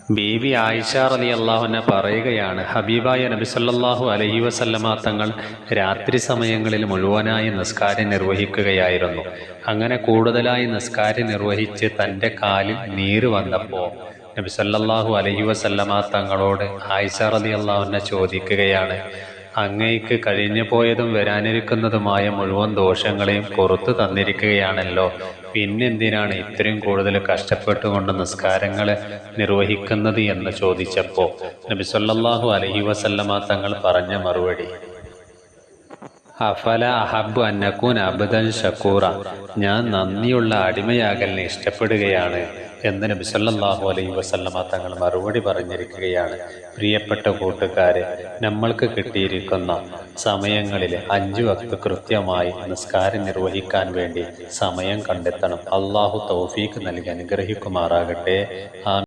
ബീവി ആയിഷ റളിയല്ലാഹു അൻഹ പറയുകയാണ്, ഹബീബായ നബി സല്ലല്ലാഹു അലൈഹി വസല്ലമ തങ്ങൾ രാത്രി സമയങ്ങളിൽ മുഴുവനായി നിസ്കാരം നിർവഹിക്കുകയായിരുന്നു. അങ്ങനെ കൂടുതലായി നിസ്കാരം നിർവഹിച്ച് തൻ്റെ കാലിൽ നീര് വന്നപ്പോൾ നബി സല്ലല്ലാഹു അലൈഹി വസല്ലമ തങ്ങളോട് ആയിഷ റളിയല്ലാഹു അൻഹ ചോദിക്കുകയാണ്, അങ്ങയ്ക്ക് കഴിഞ്ഞു പോയതും വരാനിരിക്കുന്നതുമായ മുഴുവൻ ദോഷങ്ങളെയും പുറത്തു തന്നിരിക്കുകയാണല്ലോ, പിന്നെന്തിനാണ് ഇത്രയും കൂടുതൽ കഷ്ടപ്പെട്ടുകൊണ്ട് നിസ്കാരങ്ങൾ നിർവഹിക്കുന്നത് എന്ന് ചോദിച്ചപ്പോൾ നബി സല്ലല്ലാഹു അലൈഹി വസല്ലമ തങ്ങൾ പറഞ്ഞ മറുപടി, അഫല അഹബ്ബു അന്നകൂന അബ്ദൻ ഷക്കൂറ, ഞാൻ നന്ദിയുള്ള അടിമയാകലിനെ ഇഷ്ടപ്പെടുകയാണ് എന്ന് നബി സല്ലല്ലാഹു അലൈഹി വസല്ലമ തങ്ങൾ മറുപടി പറഞ്ഞിരിക്കുകയാണ്. പ്രിയപ്പെട്ട കൂട്ടുകാരെ, നമ്മൾക്ക് കിട്ടിയിരിക്കുന്ന സമയങ്ങളിൽ 5 വക്ത് കൃത്യമായി നിസ്കാരം നിർവഹിക്കാൻ വേണ്ടി സമയം കണ്ടെത്തണം. അള്ളാഹു തൗഫീഖ് നൽകി അനുഗ്രഹിക്കുമാറാകട്ടെ.